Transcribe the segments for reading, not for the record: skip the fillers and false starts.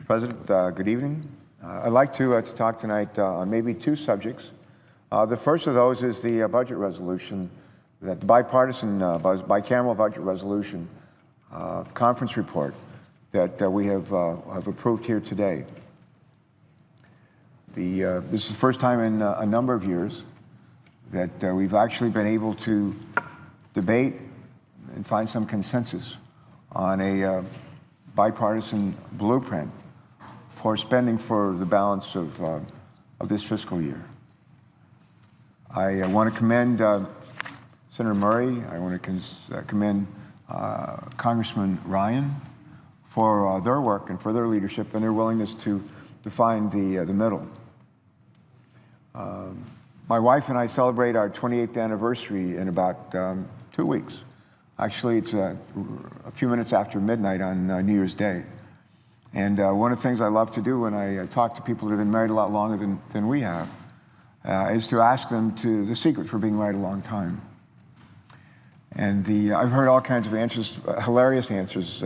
President, good evening. I'd like to talk tonight on maybe two subjects. The first of those is the budget resolution, the bipartisan, bicameral budget resolution conference report that we have approved here today. This is the first time in a number of years that we've actually been able to debate and find some consensus on a bipartisan blueprint for spending for the balance of this fiscal year. I want to commend Senator Murray. I want to commend Congressman Ryan for their work and for their leadership and their willingness to find the middle. My wife and I celebrate our 28th anniversary in about 2 weeks. Actually, it's a few minutes after midnight on New Year's Day. And one of the things I love to do when I talk to people that have been married a lot longer than we have is to ask them the secret for being married a long time. And I've heard all kinds of answers, hilarious answers,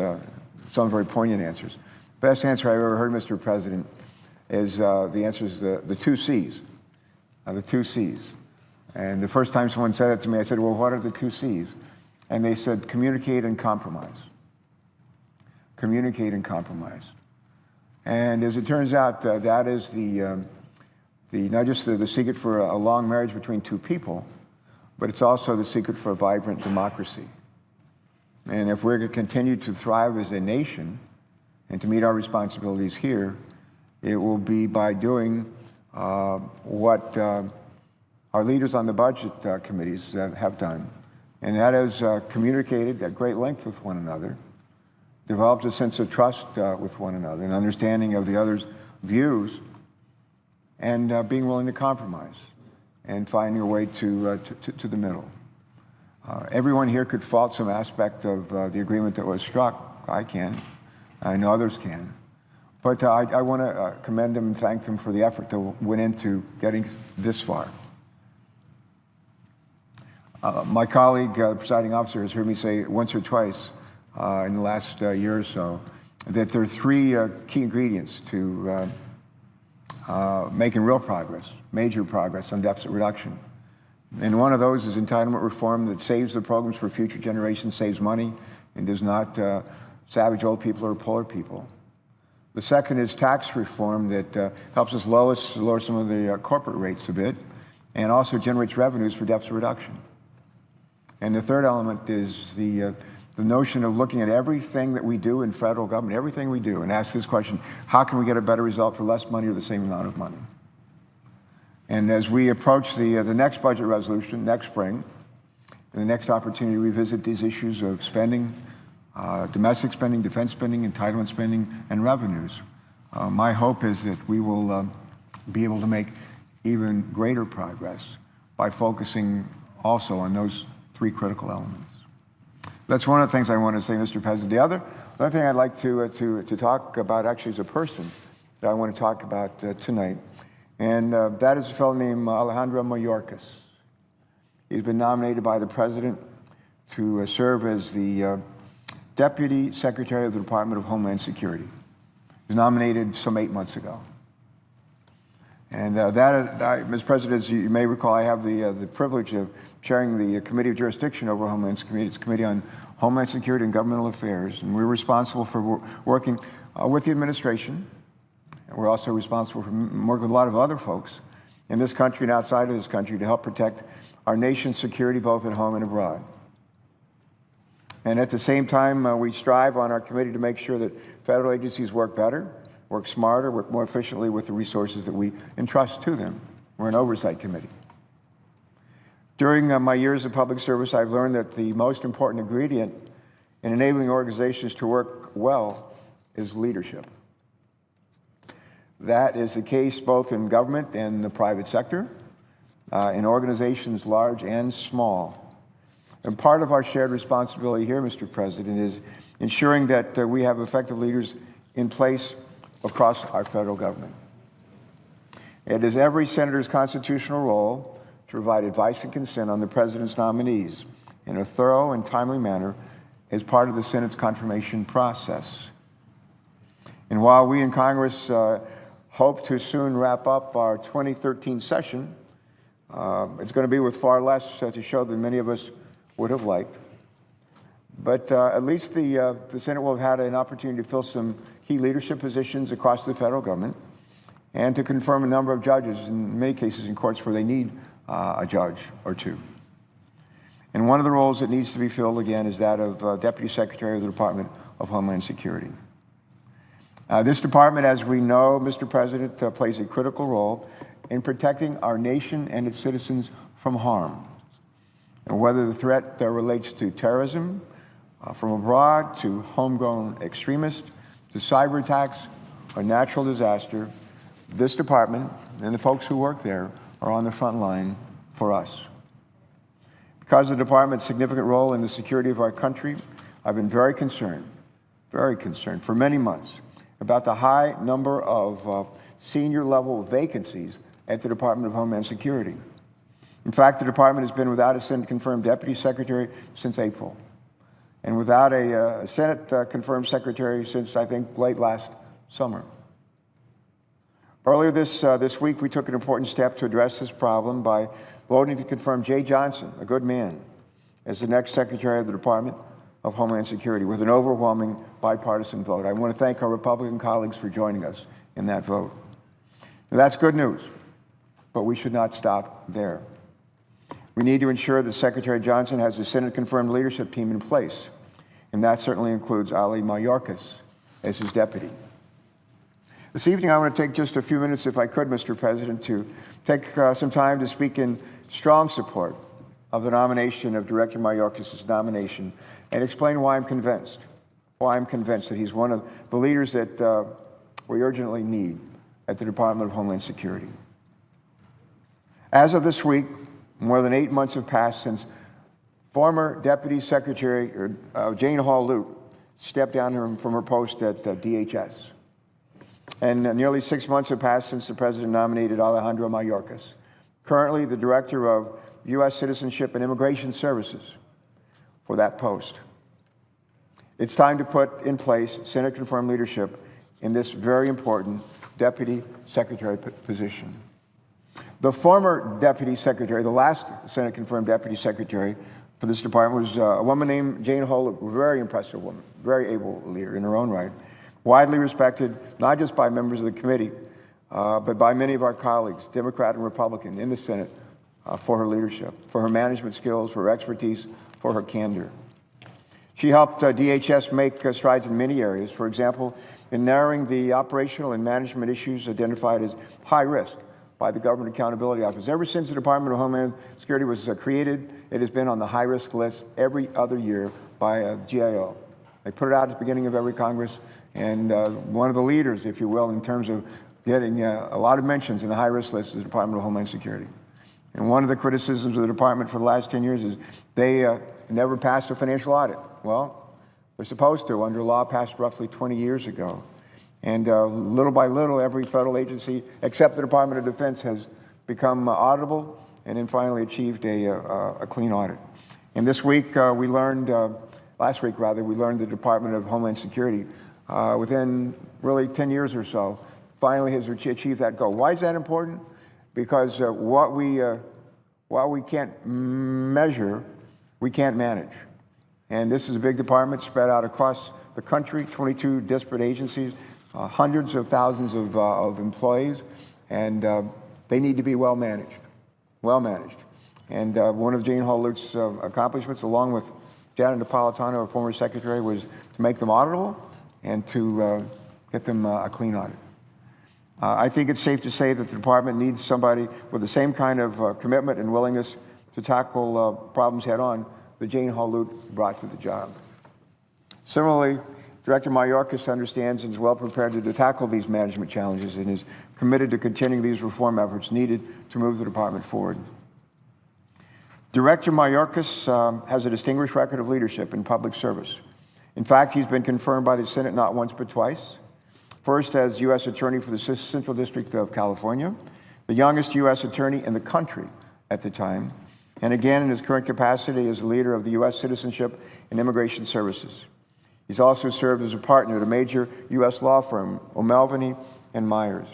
some very poignant answers. Best answer I've ever heard, Mr. President, is the answer is the two C's. The two C's. And the first time someone said that to me, I said, well, what are the two C's? And they said, communicate and compromise. Communicate and compromise. And as it turns out, that is not just the secret for a long marriage between two people, but it's also the secret for a vibrant democracy. And if we're going to continue to thrive as a nation and to meet our responsibilities here, it will be by doing what our leaders on the budget committees have done. And that is communicated at great length with one another, developed a sense of trust with one another, an understanding of the other's views, and being willing to compromise and finding a way to the middle. Everyone here could fault some aspect of the agreement that was struck. I can. I know others can. But I want to commend them and thank them for the effort that went into getting this far. My colleague, the presiding officer, has heard me say once or twice in the last year or so that there are three key ingredients to making real progress, major progress on deficit reduction. And one of those is entitlement reform that saves the programs for future generations, saves money, and does not savage old people or poor people. The second is tax reform that helps us lower some of the corporate rates a bit and also generates revenues for deficit reduction. And the third element is the notion of looking at everything that we do in federal government, everything we do, and ask this question, how can we get a better result for less money or the same amount of money? And as we approach the next budget resolution next spring, and the next opportunity to revisit these issues of spending, domestic spending, defense spending, entitlement spending, and revenues, my hope is that we will be able to make even greater progress by focusing also on those three critical elements. That's one of the things I want to say, Mr. President. The other thing I'd like to talk about actually is a person that I want to talk about tonight, and that is a fellow named Alejandro Mayorkas. He's been nominated by the President to serve as the Deputy Secretary of the Department of Homeland Security. He was nominated some 8 months ago. And Mr. President, as you may recall, I have the privilege of chairing the Committee of Jurisdiction over Homeland Security. It's a Committee on Homeland Security and Governmental Affairs, and we're responsible for working with the administration. And we're also responsible for working with a lot of other folks in this country and outside of this country to help protect our nation's security both at home and abroad. And at the same time, we strive on our committee to make sure that federal agencies work better, work smarter, work more efficiently with the resources that we entrust to them. We're an oversight committee. During my years of public service, I've learned that the most important ingredient in enabling organizations to work well is leadership. That is the case both in government and the private sector, in organizations large and small. And part of our shared responsibility here, Mr. President, is ensuring that we have effective leaders in place across our federal government. It is every senator's constitutional role to provide advice and consent on the President's nominees in a thorough and timely manner as part of the Senate's confirmation process. And while we in Congress hope to soon wrap up our 2013 session, it's going to be with far less to show than many of us would have liked. But at least the Senate will have had an opportunity to fill some key leadership positions across the federal government and to confirm a number of judges, in many cases in courts where they need a judge or two. And one of the roles that needs to be filled again is that of Deputy Secretary of the Department of Homeland Security. This department, as we know, Mr. President, plays a critical role in protecting our nation and its citizens from harm. And whether the threat relates to terrorism from abroad, to homegrown extremists, to cyber attacks, or natural disaster, this department and the folks who work there are on the front line for us. Because of the department's significant role in the security of our country, I've been very concerned for many months about the high number of senior-level vacancies at the Department of Homeland Security. In fact, the department has been without a Senate-confirmed deputy secretary since April, and without a Senate-confirmed secretary since, I think, late last summer. Earlier this week, we took an important step to address this problem by voting to confirm Jay Johnson, a good man, as the next Secretary of the Department of Homeland Security with an overwhelming bipartisan vote. I want to thank our Republican colleagues for joining us in that vote. Now, that's good news, but we should not stop there. We need to ensure that Secretary Johnson has a Senate-confirmed leadership team in place, and that certainly includes Alejandro Mayorkas as his deputy. This evening, I want to take just a few minutes, if I could, Mr. President, to take some time to speak in strong support of the nomination of Director Mayorkas' nomination and explain why I'm convinced that he's one of the leaders that we urgently need at the Department of Homeland Security. As of this week, more than 8 months have passed since former Deputy Secretary Jane Hall-Lute stepped down from her post at DHS. And nearly 6 months have passed since the President nominated Alejandro Mayorkas, currently the Director of U.S. Citizenship and Immigration Services, for that post. It's time to put in place Senate-confirmed leadership in this very important Deputy Secretary position. The former Deputy Secretary, the last Senate-confirmed Deputy Secretary for this department, was a woman named Jane Hall-Lute, a very impressive woman, very able leader in her own right, widely respected not just by members of the committee, but by many of our colleagues, Democrat and Republican, in the Senate, for her leadership, for her management skills, for her expertise, for her candor. She helped DHS make strides in many areas, for example, in narrowing the operational and management issues identified as high risk by the Government Accountability Office. Ever since the Department of Homeland Security was created, it has been on the high-risk list every other year by GAO. They put it out at the beginning of every Congress, and one of the leaders, if you will, in terms of getting a lot of mentions in the high-risk list is the Department of Homeland Security. And one of the criticisms of the department for the last 10 years is they never passed a financial audit. Well, they're supposed to, under law passed roughly 20 years ago. And little by little, every federal agency, except the Department of Defense, has become auditable and then finally achieved a clean audit. And this week, last week we learned the Department of Homeland Security, within really 10 years or so, finally has achieved that goal. Why is that important? Because what we can't measure, we can't manage. And this is a big department spread out across the country, 22 disparate agencies, hundreds of thousands of employees, and they need to be well managed. And one of Jane Hall-Lute's accomplishments, along with Janet Napolitano, a former secretary, was to make them auditable and to get them a clean audit. I think it's safe to say that the department needs somebody with the same kind of commitment and willingness to tackle problems head-on that Jane Hall-Lute brought to the job. Similarly, Director Mayorkas understands and is well prepared to tackle these management challenges and is committed to continuing these reform efforts needed to move the department forward. Director Mayorkas has a distinguished record of leadership in public service. In fact, he's been confirmed by the Senate not once but twice. First, as U.S. Attorney for the Central District of California, the youngest U.S. attorney in the country at the time, and again in his current capacity as the leader of the U.S. Citizenship and Immigration Services. He's also served as a partner at a major U.S. law firm, O'Melveny and Myers.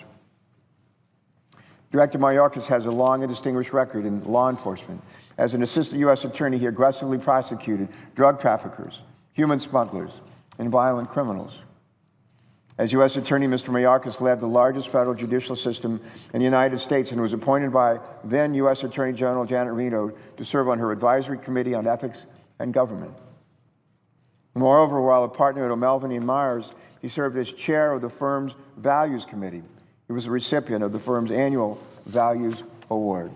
Director Mayorkas has a long and distinguished record in law enforcement. As an assistant U.S. attorney, he aggressively prosecuted drug traffickers, human smugglers, and violent criminals. As U.S. attorney, Mr. Mayorkas led the largest federal judicial system in the United States and was appointed by then U.S. Attorney General Janet Reno to serve on her advisory committee on ethics and government. Moreover, while a partner at O'Melveny and Myers, he served as chair of the firm's Values Committee. He was a recipient of the firm's annual Values Award.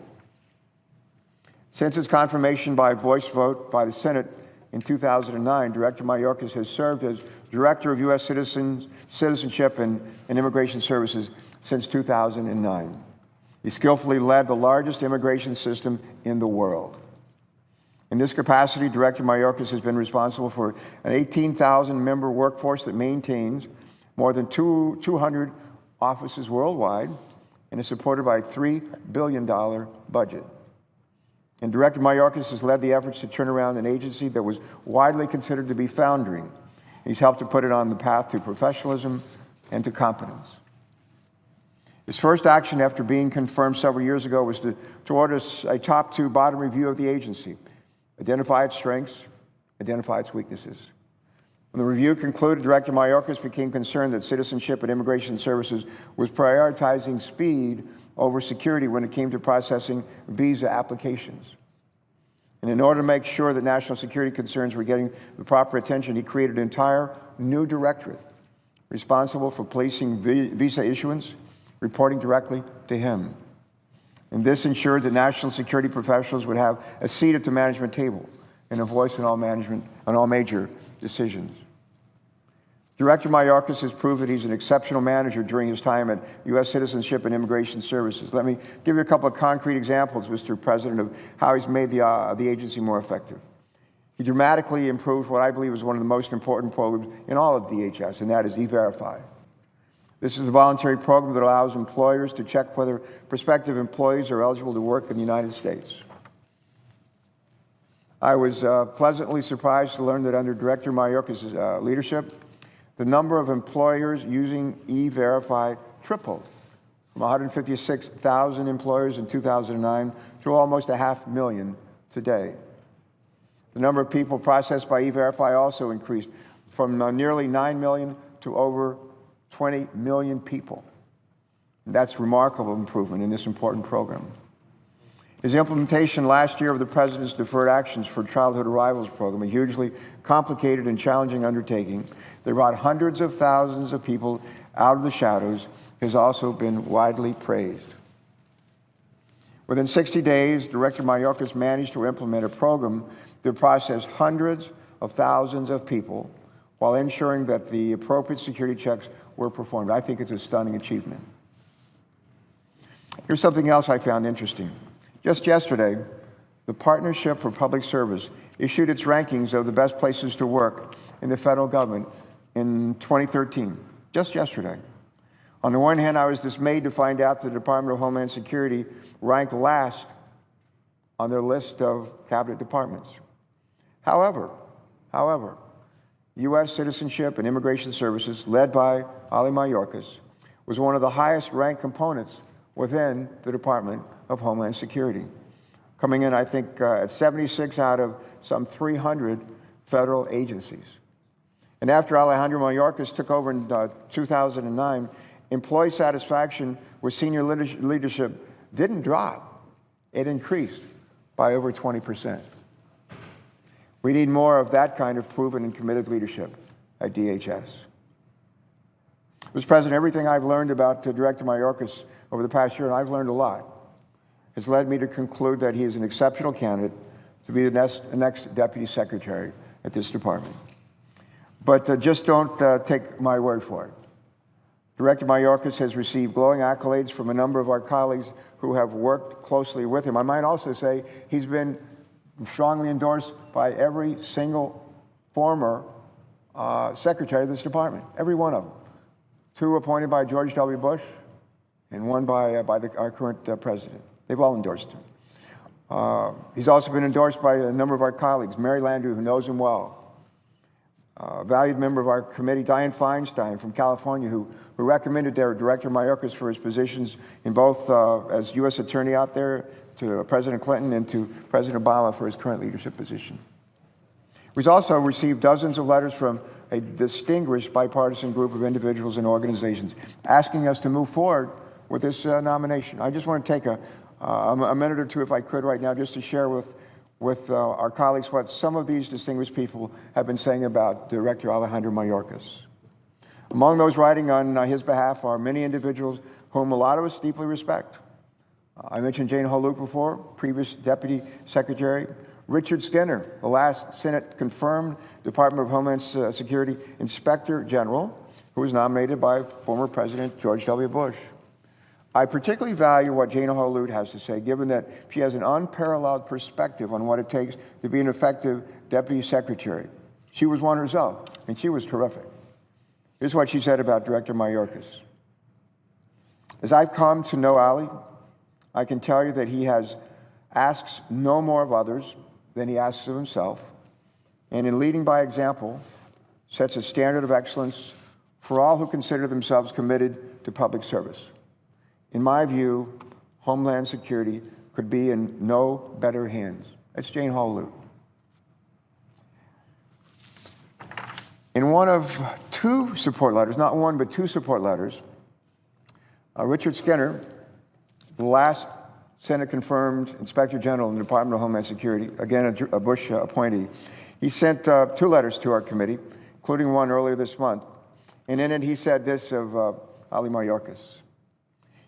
Since its confirmation by voice vote by the Senate in 2009, Director Mayorkas has served as Director of U.S. Citizenship and Immigration Services since 2009. He skillfully led the largest immigration system in the world. In this capacity, Director Mayorkas has been responsible for an 18,000-member workforce that maintains more than 200 offices worldwide and is supported by a $3 billion budget. And Director Mayorkas has led the efforts to turn around an agency that was widely considered to be foundering. He's helped to put it on the path to professionalism and to competence. His first action after being confirmed several years ago was to order a top to bottom review of the agency, identify its strengths, identify its weaknesses. When the review concluded, Director Mayorkas became concerned that Citizenship and Immigration Services was prioritizing speed over security when it came to processing visa applications. And in order to make sure that national security concerns were getting the proper attention, he created an entire new directorate responsible for policing visa issuance, reporting directly to him. And this ensured that national security professionals would have a seat at the management table and a voice in all major decisions. Director Mayorkas has proved that he's an exceptional manager during his time at U.S. Citizenship and Immigration Services. Let me give you a couple of concrete examples, Mr. President, of how he's made the agency more effective. He dramatically improved what I believe is one of the most important programs in all of DHS, and that is E-Verify. This is a voluntary program that allows employers to check whether prospective employees are eligible to work in the United States. I was pleasantly surprised to learn that under Director Mayorkas' leadership, the number of employers using E-Verify tripled from 156,000 employers in 2009 to almost 500,000 today. The number of people processed by E-Verify also increased from nearly 9 million to over 20 million people. And that's remarkable improvement in this important program. His implementation last year of the President's Deferred Actions for Childhood Arrivals program, a hugely complicated and challenging undertaking that brought hundreds of thousands of people out of the shadows, has also been widely praised. Within 60 days, Director Mayorkas managed to implement a program that processed hundreds of thousands of people while ensuring that the appropriate security checks were performed. I think it's a stunning achievement. Here's something else I found interesting. Just yesterday, the Partnership for Public Service issued its rankings of the best places to work in the federal government in 2013, just yesterday. On the one hand, I was dismayed to find out the Department of Homeland Security ranked last on their list of cabinet departments. However, U.S. Citizenship and Immigration Services, led by Ali Mayorkas, was one of the highest ranked components within the Department of Homeland Security, coming in, I think, at 76 out of some 300 federal agencies. And after Alejandro Mayorkas took over in 2009, employee satisfaction with senior leadership didn't drop. It increased by over 20%. We need more of that kind of proven and committed leadership at DHS. Mr. President, everything I've learned about Director Mayorkas over the past year, and I've learned a lot, has led me to conclude that he is an exceptional candidate to be the next Deputy Secretary at this department. But just don't take my word for it. Director Mayorkas has received glowing accolades from a number of our colleagues who have worked closely with him. I might also say he's been strongly endorsed by every single former secretary of this department, every one of them. 2 appointed by George W. Bush and 1 by our current president. They've all endorsed him. He's also been endorsed by a number of our colleagues, Mary Landrieu, who knows him well, valued member of our committee, Dianne Feinstein from California, who recommended Director Mayorkas for his positions in both as U.S. Attorney out there to President Clinton and to President Obama for his current leadership position. We've also received dozens of letters from a distinguished bipartisan group of individuals and organizations asking us to move forward with this nomination. I just want to take a minute or two, if I could, right now, just to share with our colleagues what some of these distinguished people have been saying about Director Alejandro Mayorkas. Among those writing on his behalf are many individuals whom a lot of us deeply respect. I mentioned Jane Holuk before, previous Deputy Secretary. Richard Skinner, the last Senate-confirmed Department of Homeland Security Inspector General, who was nominated by former President George W. Bush. I particularly value what Jane Holuk has to say, given that she has an unparalleled perspective on what it takes to be an effective Deputy Secretary. She was one herself, and she was terrific. Here's what she said about Director Mayorkas. As I've come to know Ali, I can tell you that he asks no more of others than he asks of himself, and in leading by example, sets a standard of excellence for all who consider themselves committed to public service. In my view, Homeland Security could be in no better hands. That's Jane Holuk. In one of two support letters, not one, but two support letters, Richard Skinner, the last Senate-confirmed Inspector General in the Department of Homeland Security, again a Bush appointee, he sent two letters to our committee, including one earlier this month. And in it, he said this of Ali Mayorkas.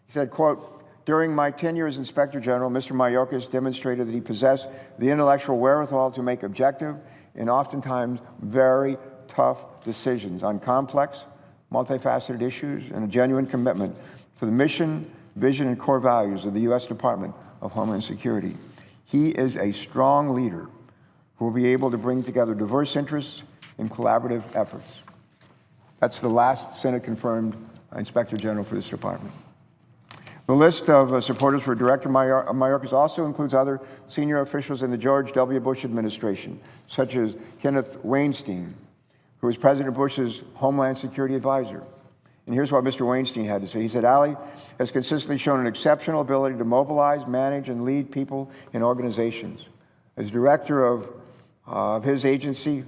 He said, quote, "During my tenure as Inspector General, Mr. Mayorkas demonstrated that he possessed the intellectual wherewithal to make objective and oftentimes very tough decisions on complex, multifaceted issues and a genuine commitment to the mission, vision, and core values of the U.S. Department of Homeland Security. He is a strong leader who will be able to bring together diverse interests in collaborative efforts." That's the last Senate-confirmed Inspector General for this department. The list of supporters for Director Mayorkas also includes other senior officials in the George W. Bush administration, such as Kenneth Weinstein, who was President Bush's Homeland Security advisor. And here's what Mr. Weinstein had to say. He said, "Ali has consistently shown an exceptional ability to mobilize, manage, and lead people and organizations. As director of his agency,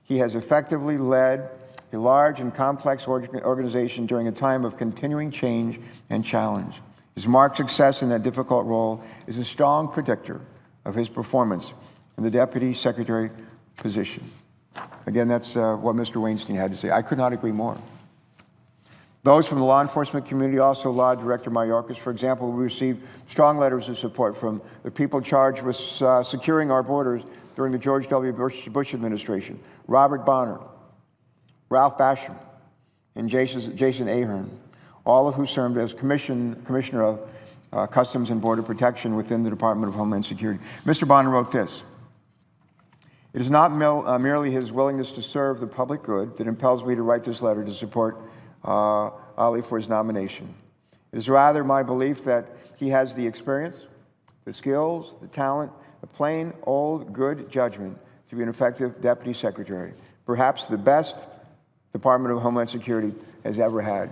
he has effectively led a large and complex organization during a time of continuing change and challenge. His marked success in that difficult role is a strong predictor of his performance in the Deputy Secretary position." Again, that's what Mr. Weinstein had to say. I could not agree more. Those from the law enforcement community also laud Director Mayorkas. For example, we received strong letters of support from the people charged with securing our borders during the George W. Bush administration: Robert Bonner, Ralph Basham, and Jason Ahern, all of who served as Commissioner of Customs and Border Protection within the Department of Homeland Security. Mr. Bonner wrote this: "It is not merely his willingness to serve the public good that impels me to write this letter to support Ali for his nomination. It is rather my belief that he has the experience, the skills, the talent, the plain old good judgment to be an effective Deputy Secretary, perhaps the best Department of Homeland Security has ever had."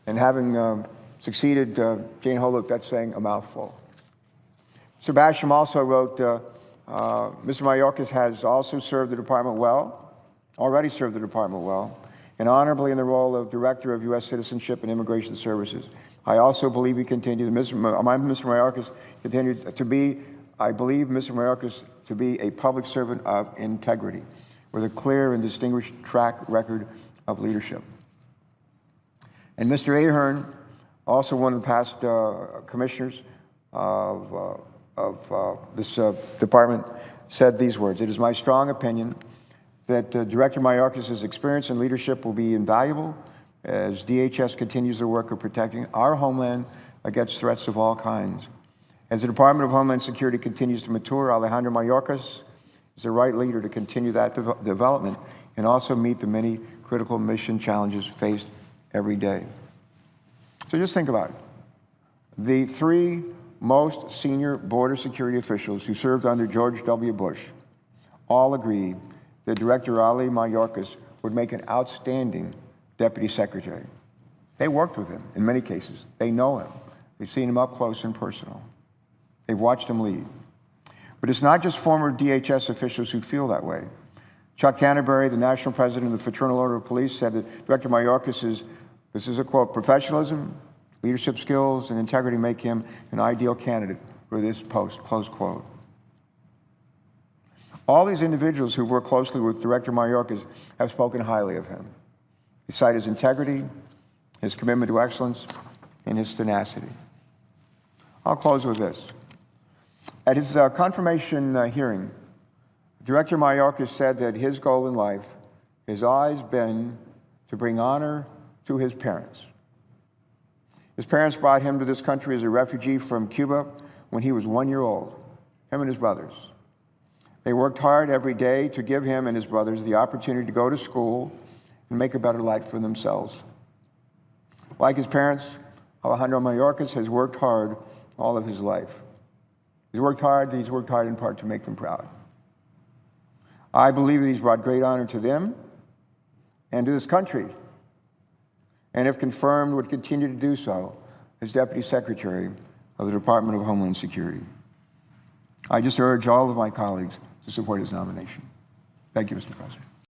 And having succeeded Jane Holuk, that's saying a mouthful. Mr. Basham also wrote, "Mr. Mayorkas has also served the department well, already served the department well, and honorably in the role of Director of U.S. Citizenship and Immigration Services. I also believe Mr. Mayorkas continued to be, I believe Mr. Mayorkas to be a public servant of integrity with a clear and distinguished track record of leadership." And Mr. Ahern, also one of the past commissioners of this department, said these words: "It is my strong opinion that Director Mayorkas' experience and leadership will be invaluable as DHS continues their work of protecting our homeland against threats of all kinds. As the Department of Homeland Security continues to mature, Alejandro Mayorkas is the right leader to continue that development and also meet the many critical mission challenges faced every day." So just think about it. The three most senior border security officials who served under George W. Bush all agreed that Director Ali Mayorkas would make an outstanding deputy secretary. They worked with him in many cases. They know him. They've seen him up close and personal. They've watched him lead. But it's not just former DHS officials who feel that way. Chuck Canterbury, the national president of the Fraternal Order of Police, said that Director Mayorkas this is a quote, professionalism, leadership skills, and integrity make him an ideal candidate for this post, close quote. All these individuals who've worked closely with Director Mayorkas have spoken highly of him. They cite his integrity, his commitment to excellence, and his tenacity. I'll close with this. At his confirmation hearing, Director Mayorkas said that his goal in life has always been to bring honor to his parents. His parents brought him to this country as a refugee from Cuba when he was 1 year old, him and his brothers. They worked hard every day to give him and his brothers the opportunity to go to school and make a better life for themselves. Like his parents, Alejandro Mayorkas has worked hard all of his life. He's worked hard in part to make them proud. I believe that he's brought great honor to them and to this country, and if confirmed, would continue to do so as Deputy Secretary of the Department of Homeland Security. I just urge all of my colleagues to support his nomination. Thank you, Mr. President.